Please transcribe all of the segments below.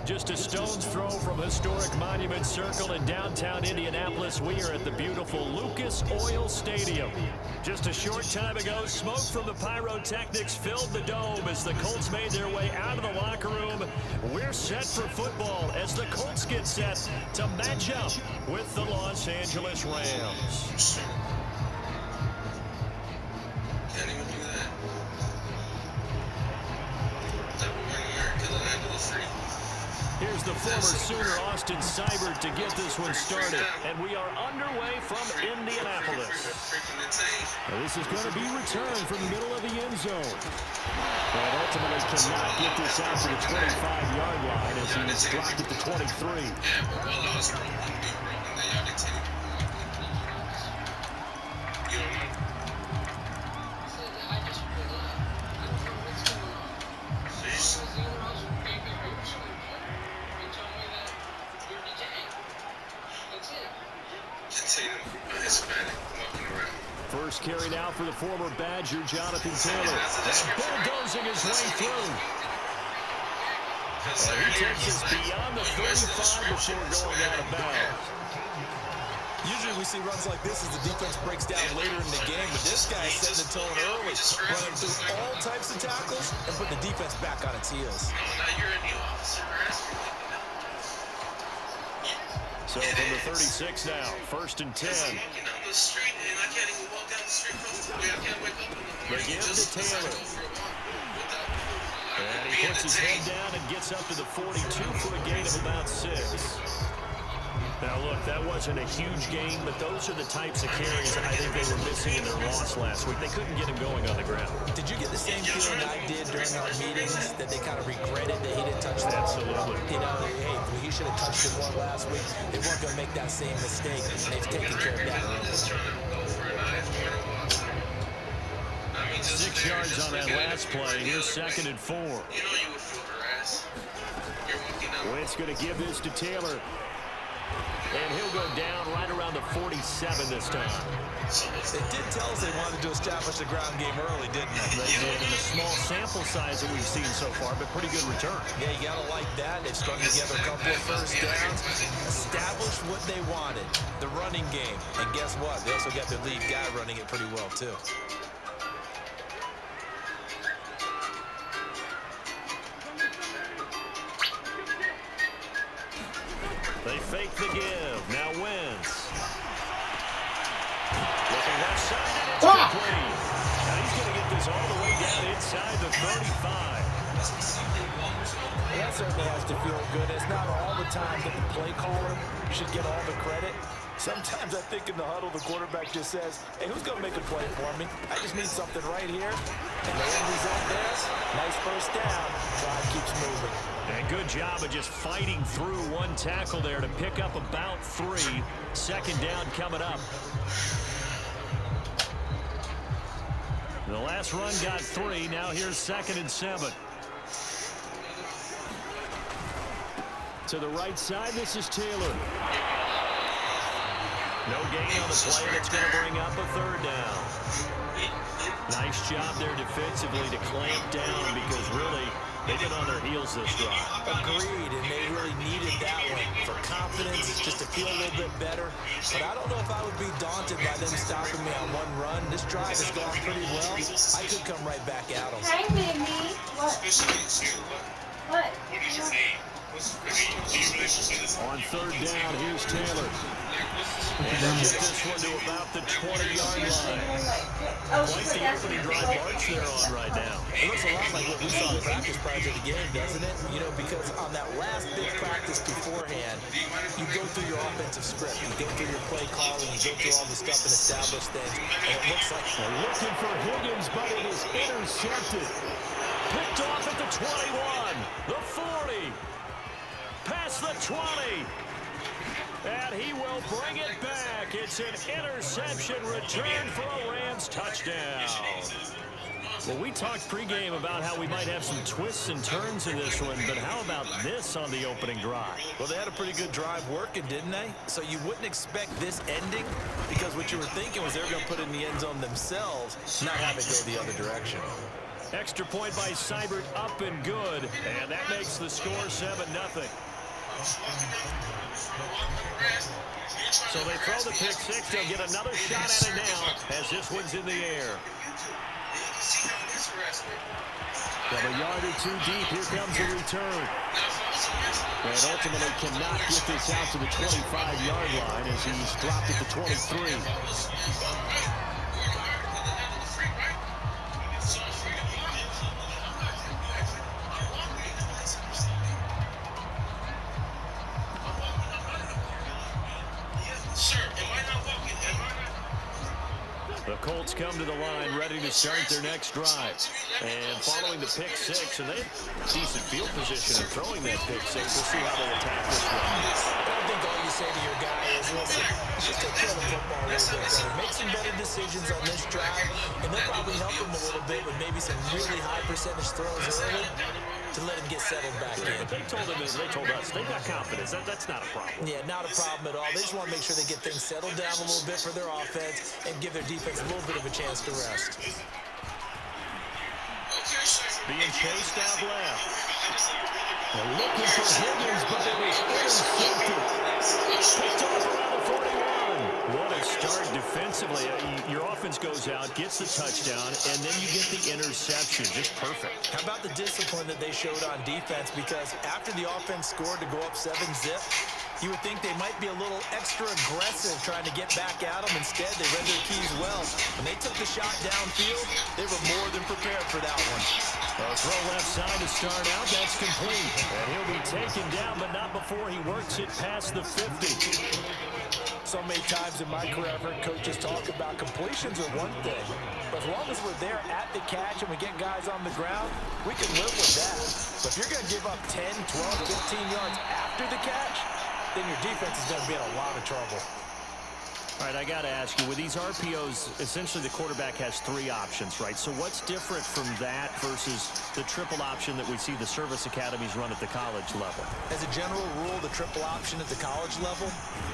Just a stone's throw from historic Monument Circle in downtown Indianapolis, we are at the beautiful Lucas Oil Stadium. Just a short time ago, smoke from the pyrotechnics filled the dome as the Colts made their way out of the locker room. We're set for football as the Colts get set to match up with the Los Angeles Rams. Can't even do that. Here's the former Sooner Austin Seibert to get this one started. And we are underway from Indianapolis. Now this is going to be returned from the middle of the end zone. But ultimately cannot get this out to the 25-yard line as he dropped at the 23. First carried out for the former Badger, Jonathan Taylor. And bulldozing his way through. And he takes us beyond the 35 before going out of bounds. Usually we see runs like this as the defense breaks down later in the game, but this guy is setting the tone early, running through all types of tackles and putting the defense back on its heels. So from the 36 now, 1st and 10. They give to Taylor. And he puts his head down and gets up to the 42 for a gain of about 6. Now, look, that wasn't a huge game, but those are the types of carries I think they were missing in their loss last week. They couldn't get him going on the ground. Did you get the same feeling I did during our meetings that they kind of regretted that he didn't touch the ball? Absolutely. You know, hey, he should have touched it more last week. They weren't going to make that same mistake, and they've taken care of that early. 6 yards on that last play. Here's 2nd and 4. Wentz going to give this to Taylor. And he'll go down right around the 47 this time. They did tell us they wanted to establish the ground game early, didn't they? They did in a small sample size that we've seen so far, but pretty good return. Yeah, you got to like that. They've strung together a couple of first downs, established what they wanted, the running game. And guess what? They also got their lead guy running it pretty well, too. They fake the give. Now Wentz. Looking left side, and it's complete. Now he's going to get this all the way down inside the 35. That certainly has to feel good. It's not all the time that the play caller should get all the credit. Sometimes I think in the huddle, the quarterback just says, hey, who's going to make a play for me? I just need something right here. And the end result there, nice first down. Drive keeps moving. And good job of just fighting through one tackle there to pick up about 3. 2nd down coming up. The last run got 3. Now here's 2nd and 7. To the right side, this is Taylor. No gain on the play. That's going to bring up a 3rd down. Nice job there defensively to clamp down because really they've been on their heels this drive. Agreed, and they really needed that one for confidence, just to feel a little bit better. But I don't know if I would be daunted by them stopping me on one run. This drive has gone pretty well. I could come right back at them. Hi, baby. What? What? On 3rd down, here's Taylor. And they'll get this one to about the 20-yard line. Quite the opening drive march they're on right now. It looks a lot like what we saw in practice prior to the game, doesn't it? You know, because on that last big practice beforehand, you go through your offensive script. You go through your play calling. You go through all the stuff and establish things. And it looks like they're looking for Higgins, but it is intercepted. Picked off at the 21, the 40, past the 20. And he will bring it back. It's an interception return for a Rams touchdown. Well, we talked pregame about how we might have some twists and turns in this one, but how about this on the opening drive? Well, they had a pretty good drive working, didn't they? So you wouldn't expect this ending because what you were thinking was they were going to put it in the end zone themselves, not have it go the other direction. Extra point by Seibert, up and good. And that makes the score 7-0. So they throw the pick six. They'll get another shot at it now as this one's in the air. From a yard or two deep, here comes the return. And ultimately cannot get this out to the 25-yard line as he's dropped at the 23. The Colts come to the line ready to start their next drive. And following the pick six, and they have decent field position in throwing that pick six. We'll see how they attack this one. I think all you say to your guy is, listen, just take care of the football a little bit better. Make some better decisions on this drive, and they'll probably help him a little bit with maybe some really high percentage throws early to let him get settled back in. But they told us, they've got confidence. That's not a problem. Yeah, not a problem at all. They just want to make sure they get things settled down a little bit for their offense and give their defense a little bit of a chance to rest. Being chased out left. They're looking for Higgins, but it was intercepted. Picked off around the 41. What a start defensively. Your offense goes out, gets the touchdown, and then you get the interception. Just perfect. How about the discipline that they showed on defense? Because after the offense scored to go up 7-zip, you would think they might be a little extra aggressive trying to get back at them. Instead, they read their keys well. When they took the shot downfield, they were more than prepared for that one. A throw left side to start out. That's complete. And he'll be taken down, but not before he works it past the 50. So many times in my career, I've heard coaches talk about completions are one thing. But as long as we're there at the catch and we get guys on the ground, we can live with that. But if you're going to give up 10, 12, 15 yards after the catch, then your defense is going to be in a lot of trouble. All right, I got to ask you, with these RPOs, essentially the quarterback has three options, right? So what's different from that versus the triple option that we see the service academies run at the college level? As a general rule, the triple option at the college level,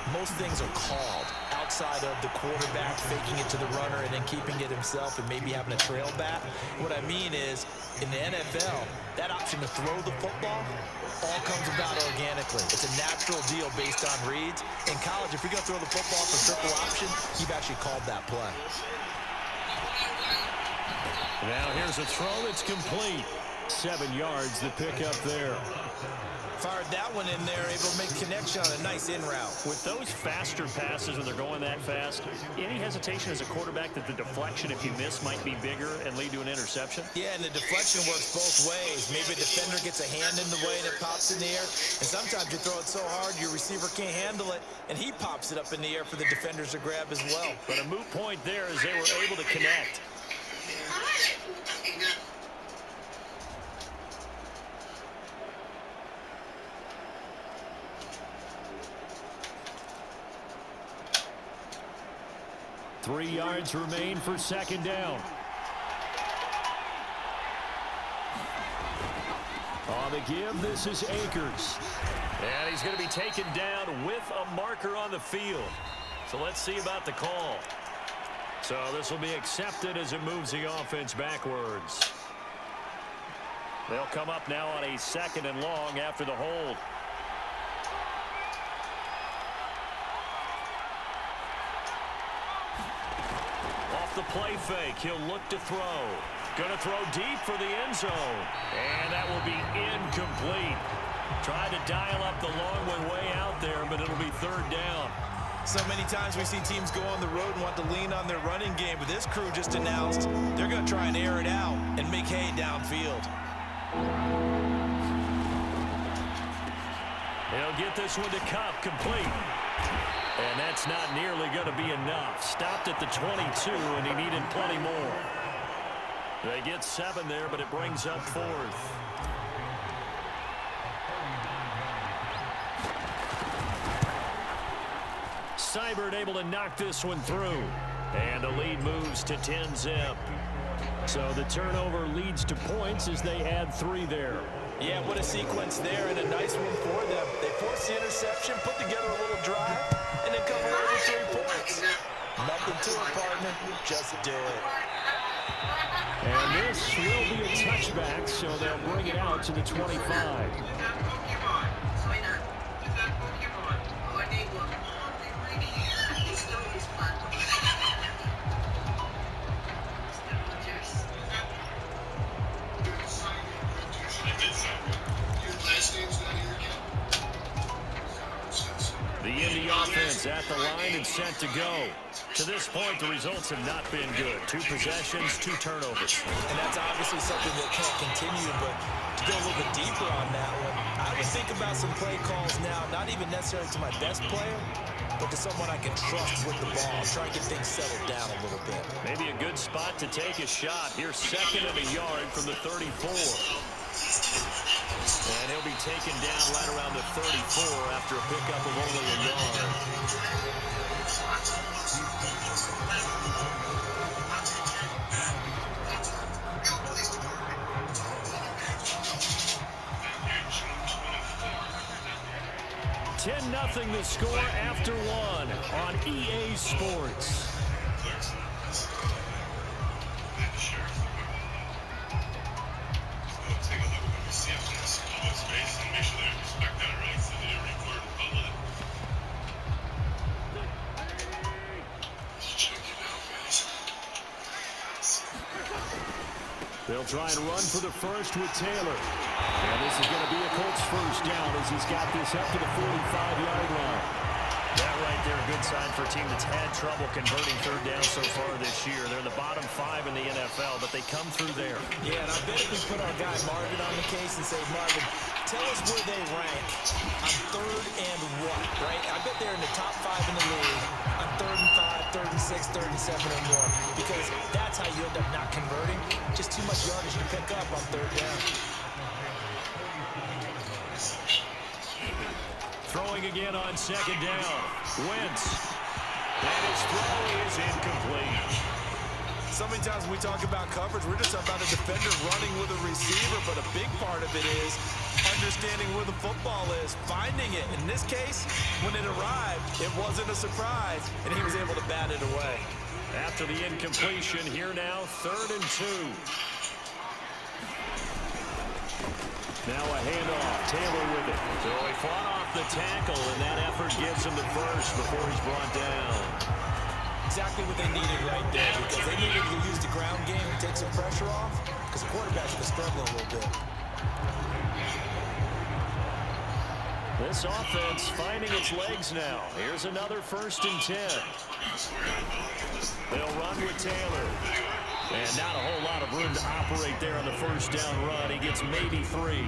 most things are called outside of the quarterback faking it to the runner and then keeping it himself and maybe having a trail back. What I mean is, in the NFL, that option to throw the football all comes about organically. It's a natural deal based on reads. In college, if you're going to throw the football for triple option, you've actually called that play. Now here's a throw that's complete. 7 yards, the pickup there. Fired that one in there, able to make connection on a nice in route. With those faster passes and they're going that fast, any hesitation as a quarterback that the deflection, if you miss, might be bigger and lead to an interception? Yeah, and the deflection works both ways. Maybe a defender gets a hand in the way and it pops in the air. And sometimes you throw it so hard your receiver can't handle it, and he pops it up in the air for the defenders to grab as well. But a moot point there as they were able to connect. Three yards remain for second down. On the give, this is Akers. And he's going to be taken down with a marker on the field. So let's see about the call. So this will be accepted as it moves the offense backwards. They'll come up now on a 2nd and long after the hold. The play fake. He'll look to throw. Gonna throw deep for the end zone. And that will be incomplete. Tried to dial up the long one way out there, but it'll be 3rd down. So many times we see teams go on the road and want to lean on their running game, but this crew just announced they're going to try and air it out and make hay downfield. He'll get this one to Kupp, complete. And that's not nearly going to be enough. Stopped at the 22, and he needed plenty more. They get 7 there, but it brings up 4th. Seibert able to knock this one through. And the lead moves to 10-zip. So the turnover leads to points as they add 3 there. Yeah, what a sequence there, and a nice one for them. They force the interception, put together a little drive, and then come away with 3 points. Nothing to it, partner. Just do it. And this will be a touchback, so they'll bring it out to the 25. The Indy offense at the line and set to go. To this point, the results have not been good. 2 possessions, 2 turnovers. And that's obviously something that can't continue, but to go a little bit deeper on that one, I would think about some play calls now, not even necessarily to my best player, but to someone I can trust with the ball. Try and get things settled down a little bit. Maybe a good spot to take a shot. Here's 2nd and a yard from the 34. And he'll be taken down right around the 34 after a pickup of only a yard. $10-0 the score after 1 on EA Sports. They'll try and run for the first with Taylor. And this is going to be a Colts first down as he's got this up to the 45-yard line. That right there, a good sign for a team that's had trouble converting 3rd down so far this year. They're in the bottom 5 in the NFL, but they come through there. Yeah, and I bet if we put our guy Marvin on the case and say, Marvin, tell us where they rank on 3rd and what, right? I bet they're in the top 5 in the league on 3rd and 5, 3rd and 6, 3rd and 7 or more, because that's how you end up not converting. Just too much yardage to pick up on 3rd down. Throwing again on 2nd down. Wentz. And his throw is incomplete. So many times when we talk about coverage, we're just talking about a defender running with a receiver, but a big part of it is understanding where the football is, finding it. In this case, when it arrived, it wasn't a surprise, and he was able to bat it away. After the incompletion, here now, 3rd and 2. Now a handoff. Taylor with it. So he fought off the tackle, and that effort gives him the first before he's brought down. Exactly what they needed right there, because they needed to use the ground game and take some pressure off, because the quarterback's been struggling a little bit. This offense finding its legs now. Here's another 1st and 10. They'll run with Taylor. And not a whole lot of room to operate there on the 1st down run. He gets maybe 3.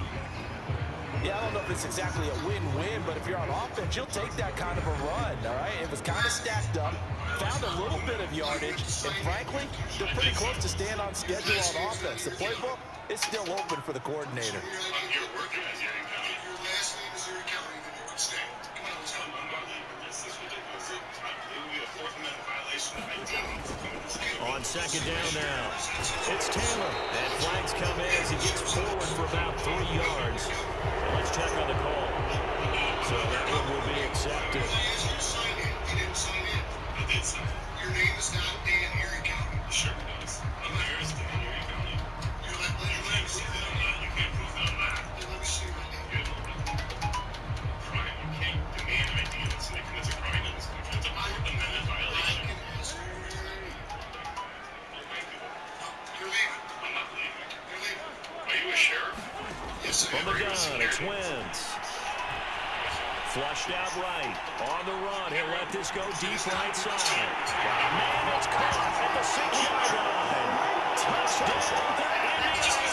Yeah, I don't know if it's exactly a win-win, but if you're on offense, you'll take that kind of a run, all right? It was kind of stacked up, found a little bit of yardage, and frankly, they're pretty close to staying on schedule on offense. The playbook is still open for the coordinator. On 2nd down now, it's Taylor. And flags come in as he gets forward for about 3 yards. And let's check on the call. So that one will be accepted. Your name is not Dan Erie County. Sure it does. I'm not yours, Dan Erie County. You're like, let me see that on that. You can't prove that on that. Then let me see my name. Crime. You can't demand ID in this nation. It's a crime in this country. It's a Fourth Amendment violation. You're leaving. I'm not leaving. You're leaving. Are you a sheriff? Yes, I am. From the gun, it's Wentz. Flushed out right. On the run. He'll let this go deep right side. Man, it's caught at the 6-yard line. Touchdown to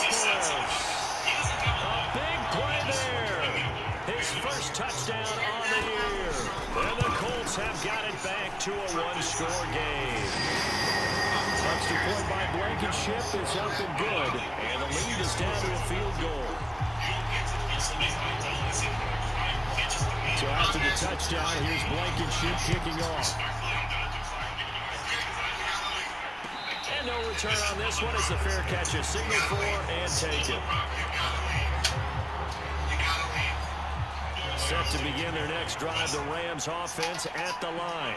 Indianapolis. A big play there. His first touchdown on the year. And the Colts have got it back to a 1-score game. Extra point by Blankenship is up and good. And the lead is down to a field goal. So after the touchdown, here's Blankenship kicking off. And no return on this one as the fair catch is signaled for and taken. Set to begin their next drive, the Rams offense at the line.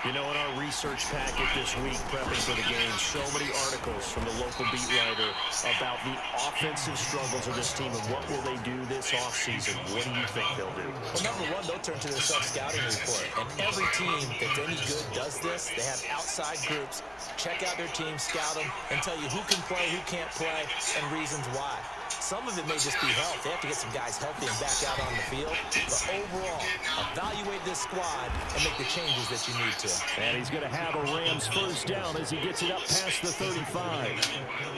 You know, in our research packet this week, prepping for the game, so many articles from the local beat writer about the offensive struggles of this team and what will they do this offseason. What do you think they'll do? Well, number one, they'll turn to their self-scouting report. And every team that's any good does this. They have outside groups, check out their team, scout them, and tell you who can play, who can't play, and reasons why. Some of it may just be health. They have to get some guys healthy and back out on the field. But overall, evaluate this squad and make the changes that you need to. And he's going to have a Rams first down as he gets it up past the 35.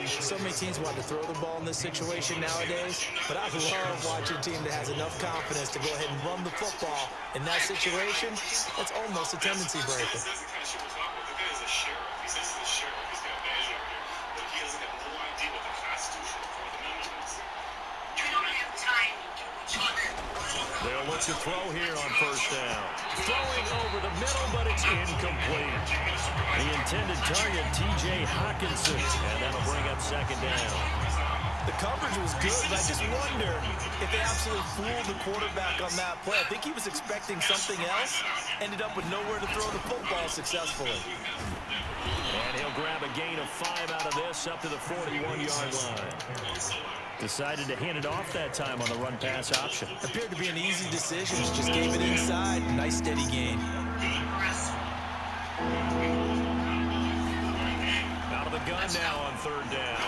So many teams want to throw the ball in this situation nowadays, but I love watching a team that has enough confidence to go ahead and run the football. In that situation, that's almost a tendency breaker. They'll look to throw here on first down. Throwing over the middle, but it's incomplete. The intended target, T.J. Hockenson, and that'll bring up second down. The coverage was good, but I just wonder if they absolutely fooled the quarterback on that play. I think he was expecting something else, ended up with nowhere to throw the football successfully. And he'll grab a gain of 5 out of this up to the 41-yard line. Decided to hand it off that time on the run-pass option. Appeared to be an easy decision. Just gave it inside. Nice steady gain. Out of the gun now on third down.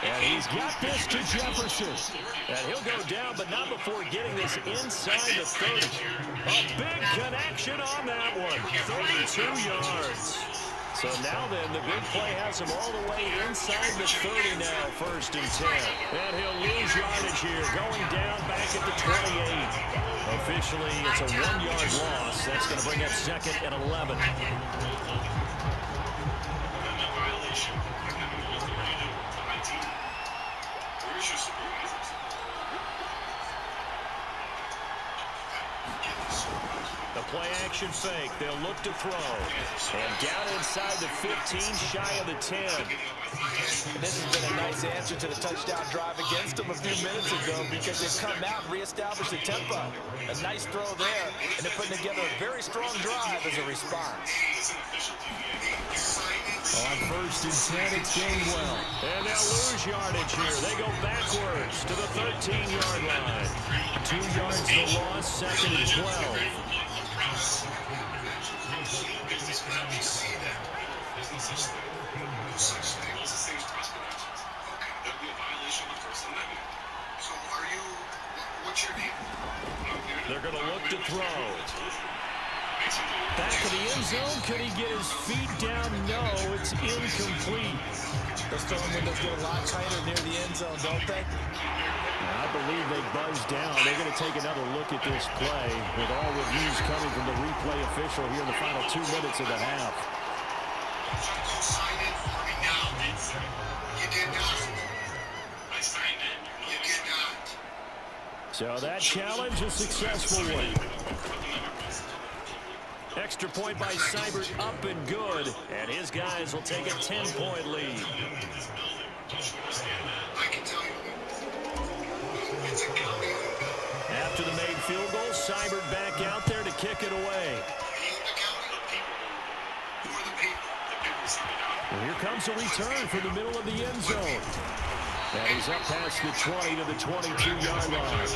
And he's got this to Jefferson. And he'll go down, but not before getting this inside the 30. A big connection on that one. 32 yards. So now then, the big play has him all the way inside the 30 now, first and 10. And he'll lose yardage here, going down back at the 28. Officially, it's a 1-yard loss. That's going to bring up second and 11. The play-action fake. They'll look to throw. And down inside the 15, shy of the 10. This has been a nice answer to the touchdown drive against them a few minutes ago because they've come out and reestablished the tempo. A nice throw there, and they're putting together a very strong drive as a response. On first and 10, it's Gainwell. And they'll lose yardage here. They go backwards to the 13-yard line. 2 yards the loss, second and 12. They're going to look to throw. Back of the end zone. Could he get his feet down? No, it's incomplete. Those throwing windows get a lot tighter near the end zone, don't they? I believe they buzzed down. They're going to take another look at this play with all reviews coming from the replay official here in the final 2 minutes of the half. So that challenge, a successful one. Extra point by Seibert, up and good. And his guys will take a 10-point lead. After the made field goal, Seibert back out there to kick it away. And here comes a return from the middle of the end zone. And he's up past the 20 to the 22-yard line.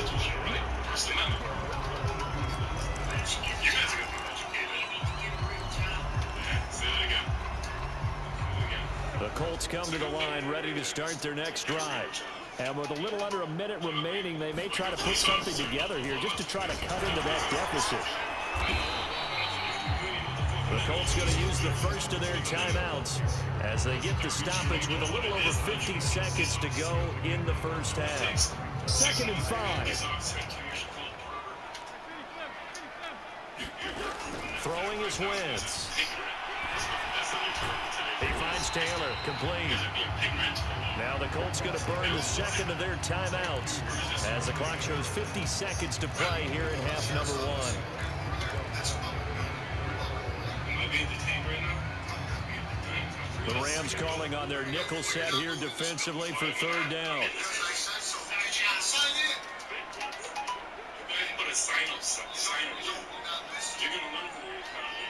The Colts come to the line ready to start their next drive. And with a little under a minute remaining, they may try to put something together here just to try to cut into that deficit. The Colts going to use the first of their timeouts as they get the stoppage with a little over 50 seconds to go in the first half. 2nd and 5. Throwing is Wentz. He finds Taylor, complete. Now the Colts going to burn the second of their timeouts as the clock shows 50 seconds to play here in half number 1. The Rams calling on their nickel set here defensively for third down. sign up. You're going to learn from your economy.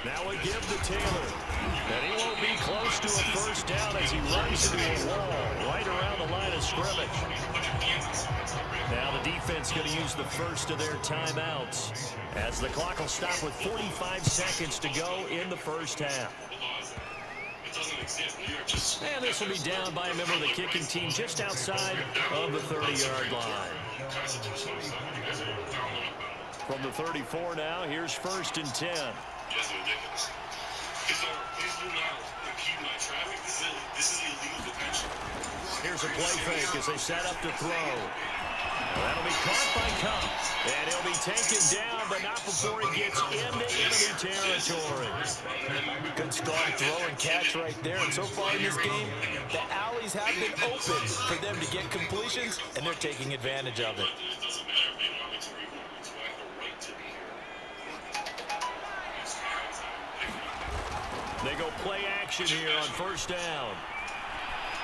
Now a give to Taylor. And he won't be close to a first down as he runs into a wall right around the line of scrimmage. Now the defense going to use the first of their timeouts as the clock will stop with 45 seconds to go in the first half. And this will be down by a member of the kicking team just outside of the 30-yard line. From the 34 now, here's first and 10. That's ridiculous. Please do not impede my traffic. This is illegal detention. Here's a play fake as they set up to throw. That'll be caught by Kupp. And he'll be taken down, but not before he gets into enemy territory. Good strong throw and catch right there. And so far in this game, the alleys have been open for them to get completions, and they're taking advantage of it. It doesn't matter if they want me to reward me. I have the right to be here. They go play action here on first down.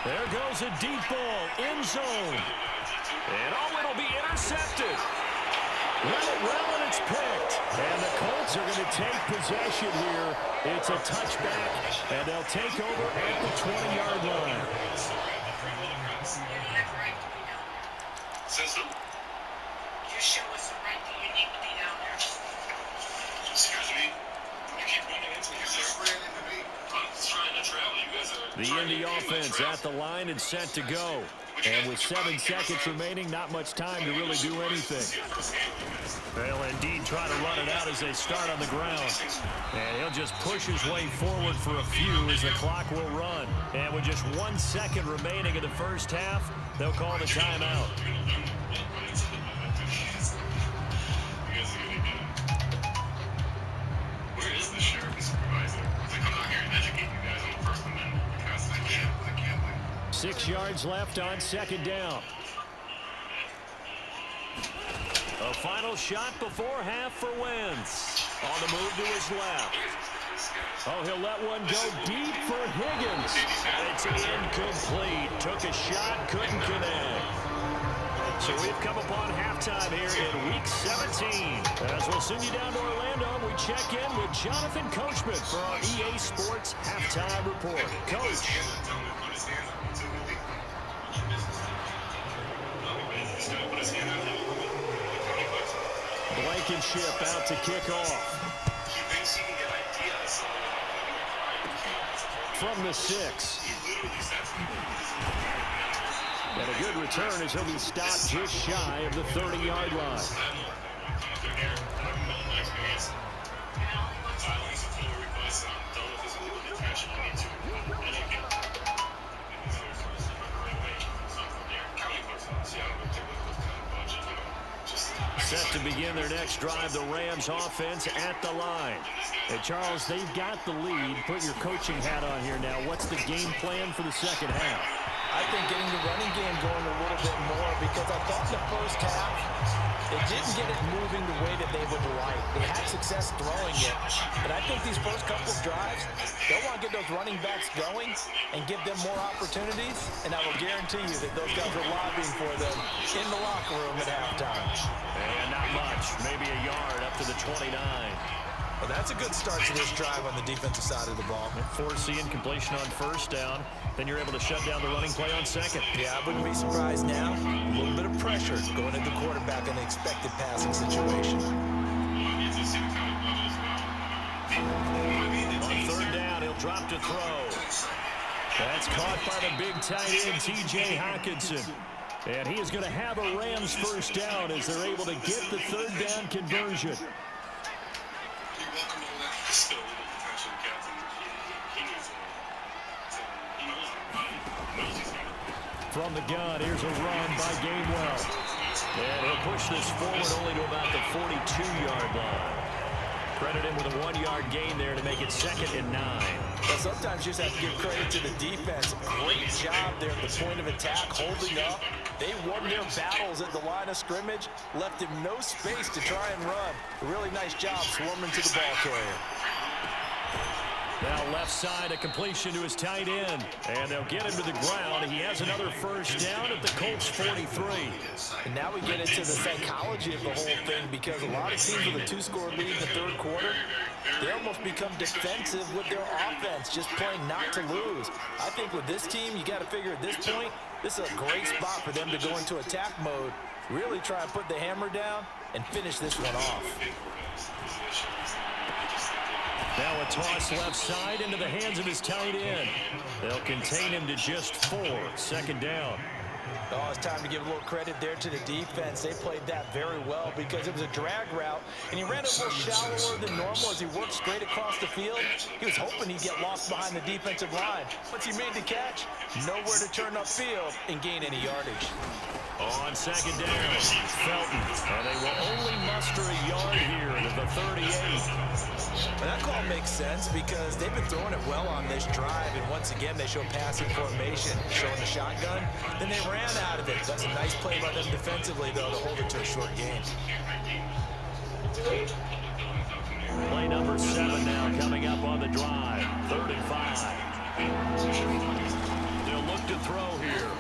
There goes a deep ball, end zone. And it'll be intercepted. Well, and it's picked. And the Colts are going to take possession here. It's a touchback, and they'll take over at the 20-yard line. Says who? You show us the right that you need to be down there. Excuse me? You keep running into me, sir. I'm trying to travel. You guys are The Indy offense at the line and set to go. And with 7 seconds remaining, not much time to really do anything. They'll indeed try to run it out as they start on the ground. And he'll just push his way forward for a few as the clock will run. And with just 1 second remaining in the first half, they'll call the timeout. Where is the sheriff and supervisor? They come out here and educate you guys on the First Amendment because I can't wait. 6 yards left on second down. A final shot before half for Wentz. On the move to his left. Oh, he'll let one go deep for Higgins. And it's incomplete. Took a shot, couldn't connect. So we've come upon halftime here in Week 17. As we'll send you down to Orlando, we check in with Jonathan Coachman for our EA Sports Halftime Report. Coach. Blankenship out to kick off. From the 6. And a good return as he'll be stopped just shy of the 30-yard line. Set to begin their next drive, the Rams offense at the line. Hey, Charles, they've got the lead. Put your coaching hat on here now. What's the game plan for the second half? I think getting the running game going a little bit more because I thought the first half, they didn't get it moving the way that they would like. They had success throwing it, but I think these first couple of drives, they'll want to get those running backs going and give them more opportunities, and I will guarantee you that those guys are lobbying for them in the locker room at halftime. And not much, maybe a yard up to the 29. Well, that's a good start to this drive on the defensive side of the ball. Forcing completion on first down. Then you're able to shut down the running play on second. Yeah, I wouldn't be surprised now. A little bit of pressure going at the quarterback in the expected passing situation. On third down, he'll drop to throw. That's caught by the big tight end, T.J. Hockenson. And he is going to have a Rams first down as they're able to get the third down conversion. From the gun, here's a run by Gainwell. And he'll push this forward only to about the 42-yard line. Credit him with a 1-yard gain there to make it 2nd and 9. Well, sometimes you just have to give credit to the defense. Great job there at the point of attack, holding up. They won their battles at the line of scrimmage, left him no space to try and run. A really nice job swarming to the ball carrier. Now left side, a completion to his tight end. And they'll get him to the ground. He has another first down at the Colts 43. And now we get into the psychology of the whole thing, because a lot of teams with a 2-score lead in the third quarter, they almost become defensive with their offense, just playing not to lose. I think with this team, you got to figure at this point, this is a great spot for them to go into attack mode, really try and put the hammer down and finish this one off. Now a toss left side into the hands of his tight end. They'll contain him to just 4. Second down. Oh, it's time to give a little credit there to the defense. They played that very well because it was a drag route, and he ran a little shallower than normal as he worked straight across the field. He was hoping he'd get lost behind the defensive line. Once he made the catch, nowhere to turn upfield and gain any yardage. On second down, Felton. And they will only muster a yard here to the 38. And that call makes sense because they've been throwing it well on this drive, and once again they show passing formation, showing the shotgun. Then they ran out of it. That's a nice play by them defensively, though, to hold it to a short game. Play number 7 now coming up on the drive. 3rd and 5. They'll look to throw here.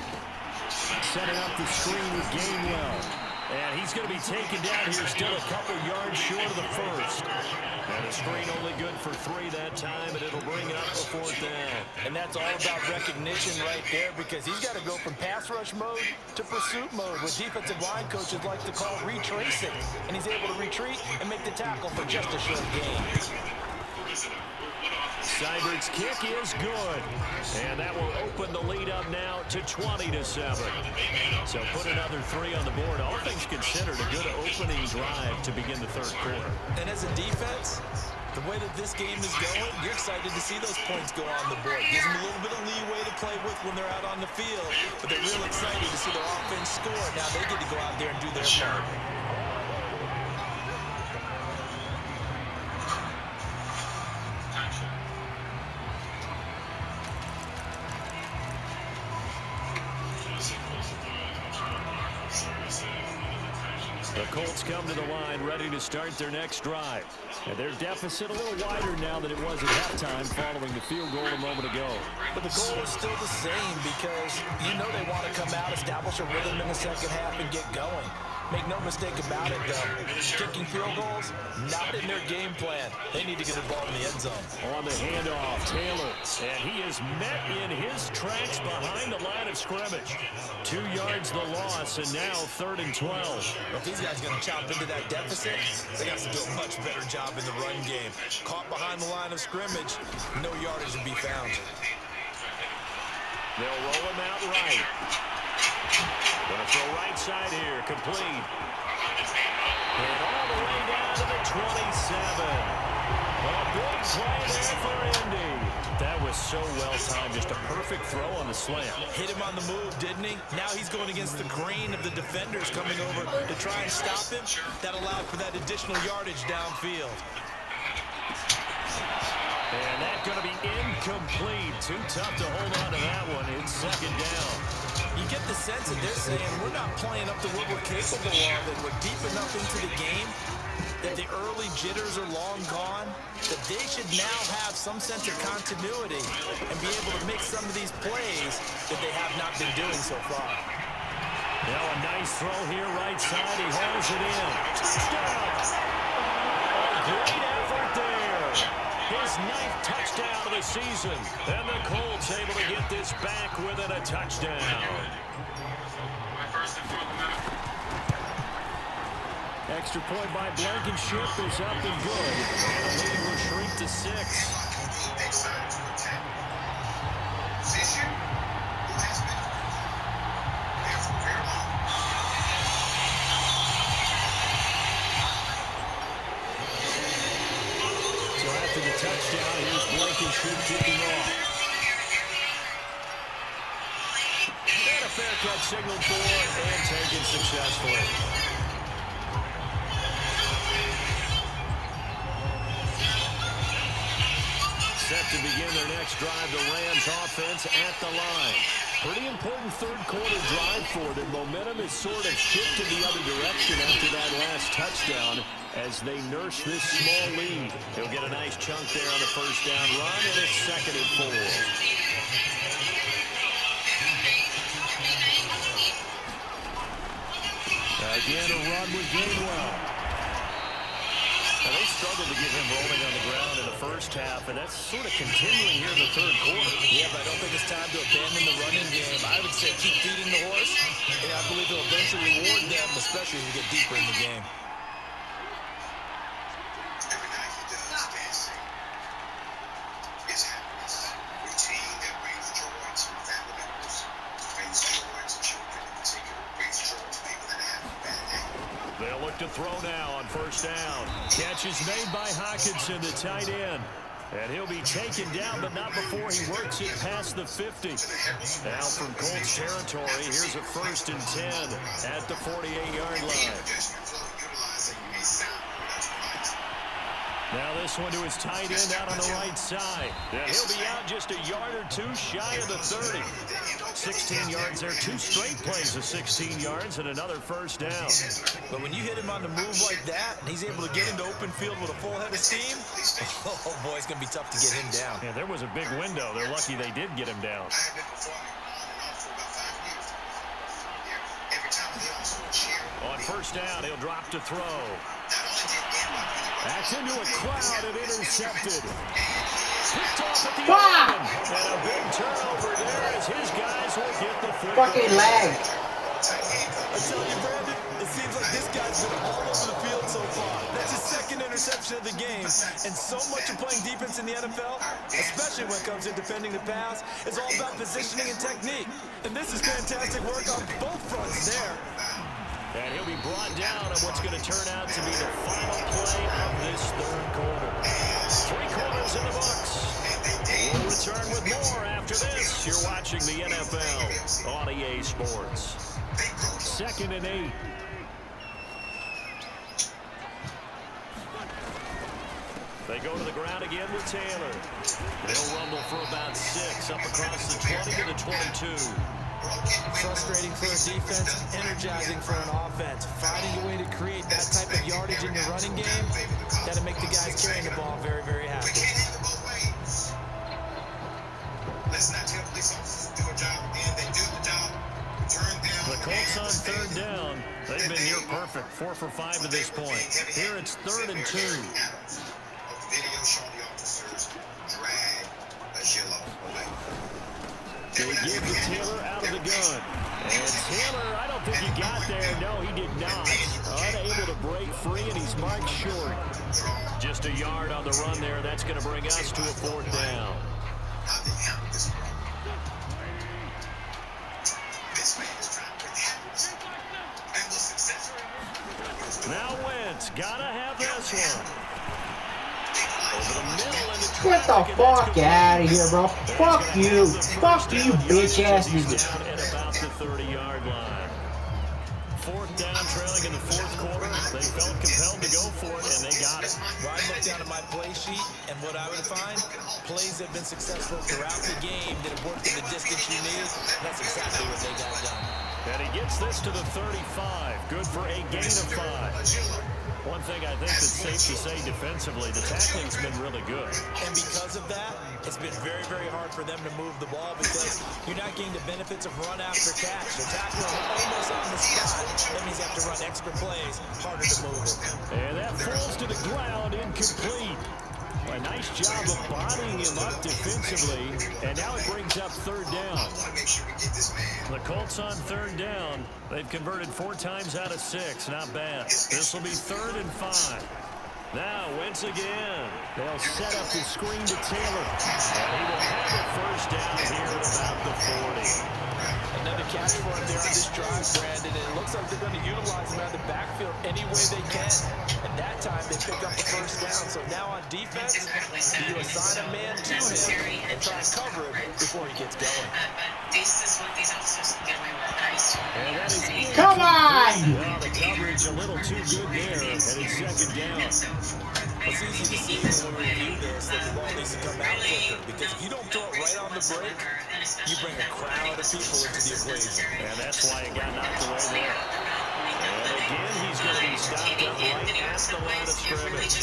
Setting up the screen with Gainwell. And he's going to be taken down here, still a couple yards short of the first. And the screen only good for 3 that time, and it'll bring it up a 4th down. And that's all about recognition right there, because he's got to go from pass rush mode to pursuit mode, what defensive line coaches like to call retracing. And he's able to retreat and make the tackle for just a short gain. Seibert's kick is good. And that will open the lead up now to 20-7. So put another 3 on the board. All things considered, a good opening drive to begin the third quarter. And as a defense, the way that this game is going, you're excited to see those points go on the board. Gives them a little bit of leeway to play with when they're out on the field. But they're real excited to see their offense score. Now they get to go out there and do their part. The Colts come to the line ready to start their next drive. And their deficit a little wider now than it was at halftime following the field goal a moment ago. But the goal is still the same, because you know they want to come out, establish a rhythm in the second half, and get going. Make no mistake about it, though. Kicking field goals, not in their game plan. They need to get the ball in the end zone. On the handoff, Taylor. And he is met in his tracks behind the line of scrimmage. 2 yards the loss, and now 3rd and 12. If these guys are going to chop into that deficit, they got to do a much better job in the run game. Caught behind the line of scrimmage, no yardage to be found. They'll roll him out right. Going to throw right side here, complete. And all the way down to the 27. A big play there for Indy. That was so well timed, just a perfect throw on the slant. Hit him on the move, didn't he? Now he's going against the grain of the defenders coming over to try and stop him. That allowed for that additional yardage downfield. And that's going to be incomplete. Too tough to hold on to that one. It's 2nd down. You get the sense that they're saying we're not playing up to what we're capable of, and we're deep enough into the game that the early jitters are long gone, that they should now have some sense of continuity and be able to make some of these plays that they have not been doing so far. Now a nice throw here, right side. He hauls it in. Touchdown! A great effort there. His 9th touchdown of the season. And the Colts able to get this back within a touchdown. Extra point by Blankenship is up and good. And the lead will shrink to 6. After the touchdown, here's Blankenship kicking off. And a fair catch signaled for and taken successfully. Set to begin their next drive, the Rams offense at the line. Pretty important third quarter drive for them. Momentum has sort of shifted the other direction after that last touchdown as they nurse this small lead. He'll get a nice chunk there on the first down run, and it's 2nd and 4. Again, a run with Gainwell. Now, they struggled to get him rolling on the ground in the first half, and that's sort of continuing here in the third quarter. Yeah, but I don't think it's time to abandon the running game. I would say keep feeding the horse, and I believe it'll eventually reward them, especially as we get deeper in the game. Every night he does dancing. It's happiness. Routine that brings joy to family members, brings joy to children in particular, brings joy to people that have a bad day. They'll look to throw now on first down. Catch is made by Hockenson, the tight end. And he'll be taken down, but not before he works it past the 50. Now from Colts territory, here's a 1st and 10 at the 48-yard line. Now this one to his tight end out on the right side. And he'll be out just a yard or two shy of the 30. 16 yards there, 2 straight plays of 16 yards and another first down. But when you hit him on the move like that, and he's able to get into open field with a full head of steam, oh boy, it's going to be tough to get him down. Yeah, there was a big window. They're lucky they did get him down. On first down, he'll drop to throw. That's into a crowd and intercepted. Picked off at the end. And a big turnover there as his guys will get the football. Fucking lag. I tell you, Brandon, it seems like this guy's been all over the field so far. That's his 2nd interception of the game. And so much of playing defense in the NFL, especially when it comes to defending the pass, is all about positioning and technique. And this is fantastic work on both fronts there. And he'll be brought down on what's going to turn out to be the final play of this third quarter. 3 quarters in the books. We'll return with more after this. You're watching the NFL on EA Sports. 2nd and 8. They go to the ground again with Taylor. They'll rumble for about 6 up across the 20 to the 22. Frustrating for a defense, energizing for an offense. Finding a way to create that type of yardage in your running game, that'll make the guys carrying the ball very, very happy. Let's not tell police officers to do a job, and they do the job. Turn down. The Colts on 3rd down. They've been near perfect, 4 for 5 at this point. Here it's 3rd and 2. Video showing the officers drag a yellow away. They give to Taylor out of the gun. And Taylor, I don't think he got there. No, he did not. Unable to break free, and he's marked short. Just a yard on the run there. That's going to bring us to a 4th down. How they handle this one. This man is trying to bring happiness and the success. Now Wentz, gotta have this one. Over the middle and the Get the fuck out of here, bro. Fuck you. Fuck you, bitch ass nigga. Down at about the 30-yard line. 4th down, trailing in the 4th quarter. They felt compelled to go for it, and they got it. Well, I look down at my play sheet, and what I would find, plays have been successful throughout the game that have worked in the distance you need. That's exactly what they got done. And he gets this to the 35. Good for a gain of 5. One thing I think that's safe to say defensively, the tackling's been really good. And because of that, it's been very, very hard for them to move the ball because you're not getting the benefits of run after catch. They're tackling almost on the spot. That means you have to run extra plays, harder to move it. And that falls to the ground, incomplete. A nice job of bodying him up defensively, and now it brings up 3rd down. The Colts on 3rd down. They've converted 4 times out of 6. Not bad. This will be 3rd and 5. Now, Wentz again. They'll set up the screen to Taylor. And he will have it 1st down here at about the 40. Another catch for him there on this drive, Brandon, and it looks like they're going to utilize him out of the backfield any way they can. And that time they pick up the 1st down. So now on defense, you assign a man to him and try to cover him before he gets going. This is what these officers can get away with. And that is Come on! Well, the coverage coverage a little too good there, and it's second down. It's easy to see when we review this that the ball needs to come out quicker, because if you don't throw it right on the break, you bring a crowd of people into the equation. And that's why it got knocked away there. And again, he's going to be stopped up right at the line of scrimmage.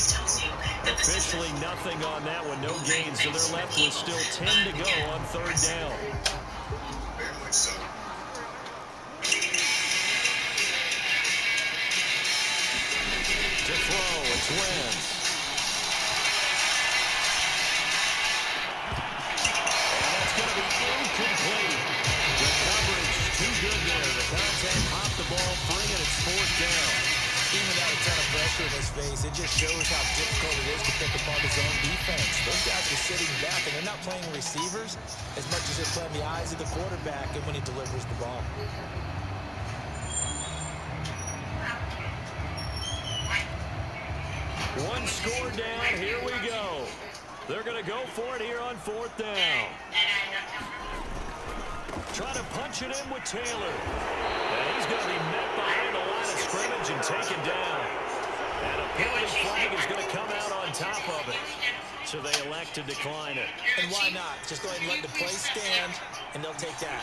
Officially nothing on that one, no gain, so they're left with still 10 to go on third down. To throw, it's Wentz. And that's going to be incomplete. The coverage too good there. The contact popped the ball free, and it's fourth down. Even without a ton of pressure in his face, it just shows how difficult it is to pick apart his own defense. Those guys are sitting back, and they're not playing receivers as much as they're playing the eyes of the quarterback and when he delivers the ball. One score down, here we go. They're going to go for it here on fourth down. Try to punch it in with Taylor. And he's going to be met behind the line of scrimmage and taken down. And a penalty flag is going to come out on top of it. So they elect to decline it. And why not? Just go ahead and let the play stand, and they'll take that.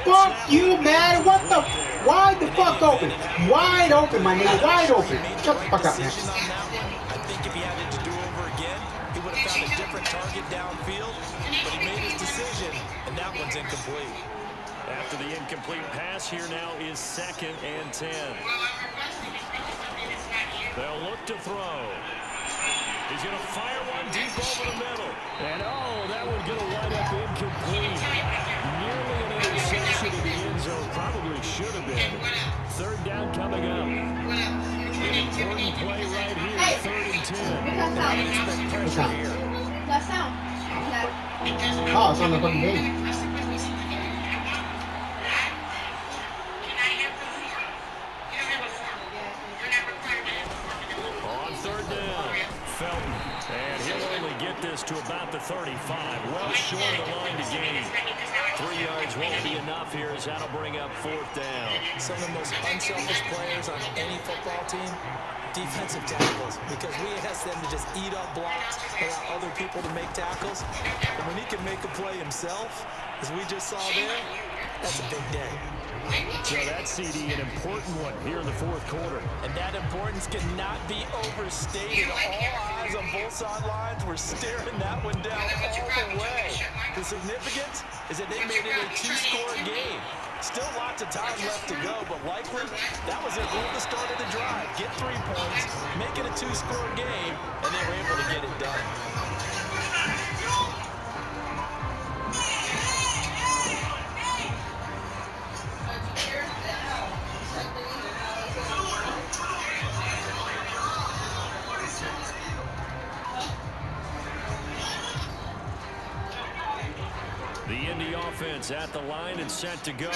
Fuck you, man. What the? Wide the fuck open. Wide open, my nigga. Wide open. Shut the fuck up, man. I think if he had it to do over again, he would have found a different target downfield, but he made his decision, and that one's incomplete. After the incomplete pass, here now is 2nd and 10. They'll look to throw. He's going to fire one deep over the middle. And oh, that one going to wind up incomplete. Nearly an interception in the end zone. Probably should have been. Third down coming up. An important play right here. 3rd and 10. Pressure here. That sound. Oh, it's on the fucking game. On 3rd down, Felton. And he'll only get this to about the 35. Well short of the line to gain. 3 yards won't be enough here as that'll bring up 4th down. Some of the most unselfish players on any football team, defensive tackles, because we ask them to just eat up blocks, allow other people to make tackles. And when he can make a play himself, as we just saw there, that's a big day. So that CD, an important one here in the 4th quarter. And that importance cannot be overstated. All eyes on both sidelines were staring that one down all the way. The significance is that they made it a 2-score game. Still lots of time left to go, but likely that was their goal at the start of the drive. Get 3 points, make it a 2-score game, and they were able to get it done. The Indy offense at the line and set to go.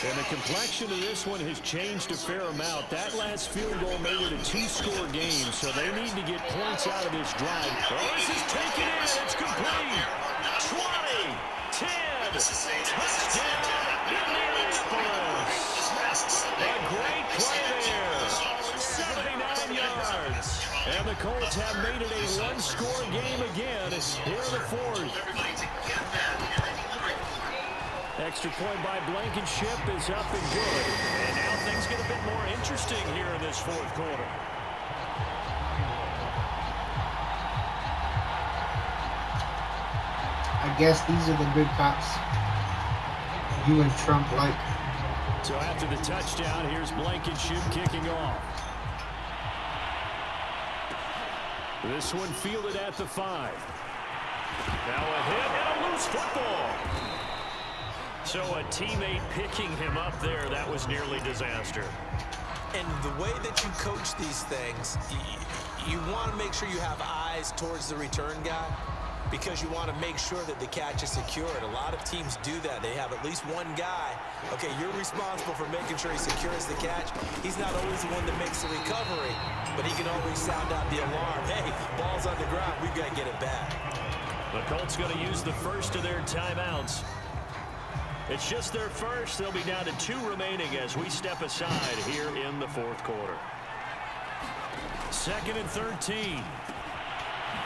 And the complexion of this one has changed a fair amount. That last field goal made it a 2-score game, so they need to get points out of this drive. Oh, this is taken in. It's complete. 20, 10, touchdown, Indianapolis. A great play there. 79 yards. And the Colts have made it a 1-score game again here in the 4th. Extra point by Blankenship is up and good. And now things get a bit more interesting here in this 4th quarter. I guess these are the good cops you and Trump like. So after the touchdown, here's Blankenship kicking off. This one fielded at the 5. Now a hit and a loose football. So a teammate picking him up there, that was nearly disaster. And the way that you coach these things, you want to make sure you have eyes towards the return guy, because you want to make sure that the catch is secured. A lot of teams do that. They have at least one guy. Okay, you're responsible for making sure he secures the catch. He's not always the one that makes the recovery, but he can always sound out the alarm. Hey, ball's on the ground. We've got to get it back. The Colts going to use the first of their timeouts. It's just their first. They'll be down to 2 remaining as we step aside here in the fourth quarter. 2nd and 13.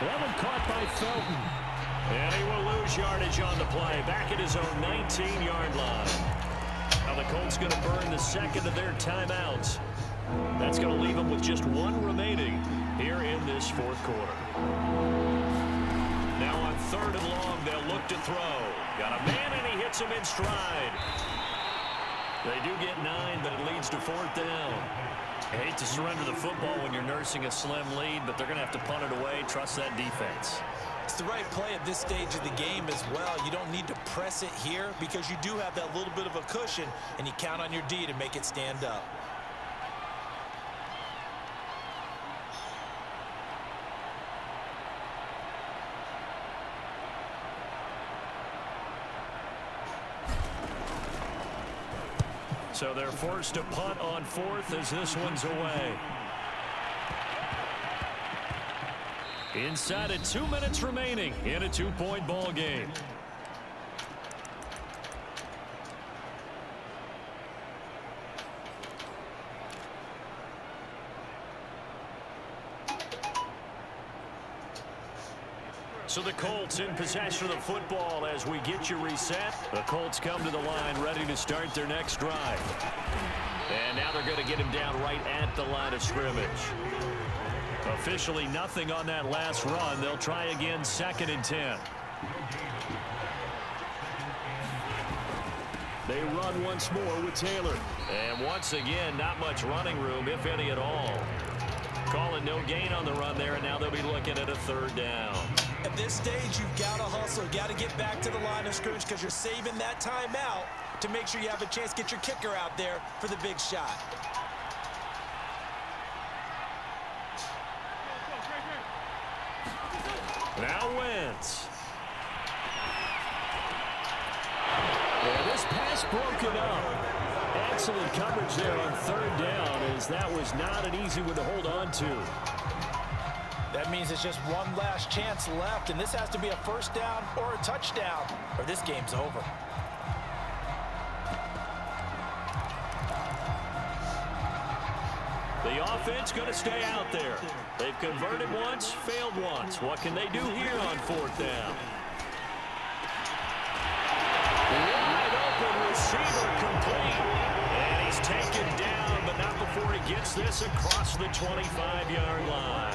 That one caught by Felton. And he will lose yardage on the play. Back at his own 19-yard line. Now the Colts going to burn the second of their timeouts. That's going to leave them with just 1 remaining here in this fourth quarter. Now on 3rd and long, they'll look to throw. Got a man, and he hits him in stride. They do get 9, but it leads to 4th down. I hate to surrender the football when you're nursing a slim lead, but they're going to have to punt it away. Trust that defense. It's the right play at this stage of the game as well. You don't need to press it here because you do have that little bit of a cushion, and you count on your D to make it stand up. So they're forced to punt on 4th as this one's away. Inside of 2 minutes remaining in a 2-point ball game. So the Colts in possession of the football as we get you reset. The Colts come to the line ready to start their next drive. And now they're going to get him down right at the line of scrimmage. Officially nothing on that last run. They'll try again 2nd and 10. They run once more with Taylor. And once again, not much running room, if any at all. Calling no gain on the run there, and now they'll be looking at a 3rd down. At this stage, you've got to hustle. You've got to get back to the line of scrimmage because you're saving that timeout to make sure you have a chance to get your kicker out there for the big shot. Now Wentz. Yeah, this pass broken up. Excellent coverage there on 3rd down, as that was not an easy one to hold on to. That means it's just one last chance left, and this has to be a 1st down or a touchdown, or this game's over. The offense going to stay out there. They've converted once, failed once. What can they do here on 4th down? Wide open receiver complete. And he's taken down, but not before he gets this across the 25-yard line.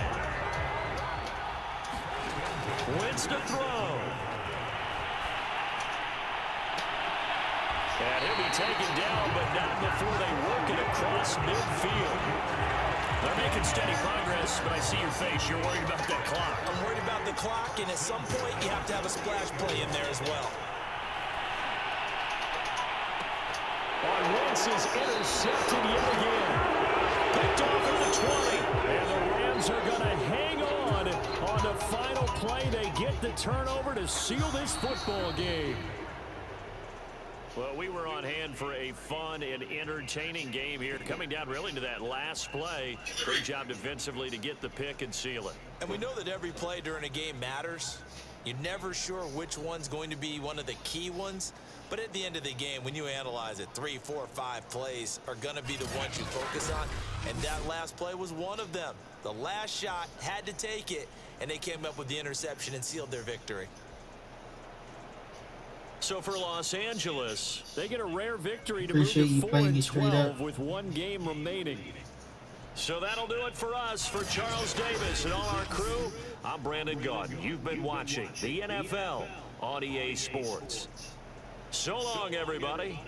Wentz to throw. And he'll be taken down, but not before they work it across midfield. They're making steady progress, but I see your face. You're worried about that clock. I'm worried about the clock, and at some point, you have to have a splash play in there as well. Wentz is intercepted yet again. Picked off at the 20. And the Rams are going to hang on the final play. They get the turnover to seal this football game. Well, we were on hand for a fun and entertaining game here. Coming down really to that last play. Great job defensively to get the pick and seal it. And we know that every play during a game matters. You're never sure which one's going to be one of the key ones. But at the end of the game, when you analyze it, 3, 4, 5 plays are going to be the ones you focus on. And that last play was one of them. The last shot had to take it, and they came up with the interception and sealed their victory. So for Los Angeles, they get a rare victory to Appreciate you move to playing me straight 4-12 up. with 1 game remaining. So that'll do it for us. For Charles Davis and all our crew, I'm Brandon Gaudin. You've been watching the NFL on EA Sports. So long, everybody.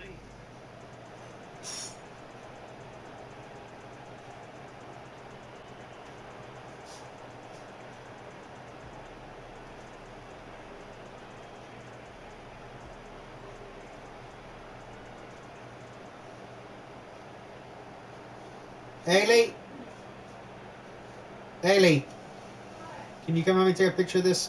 Haley? Haley? Can you come help me take a picture of this?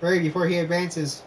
Hurry before he advances.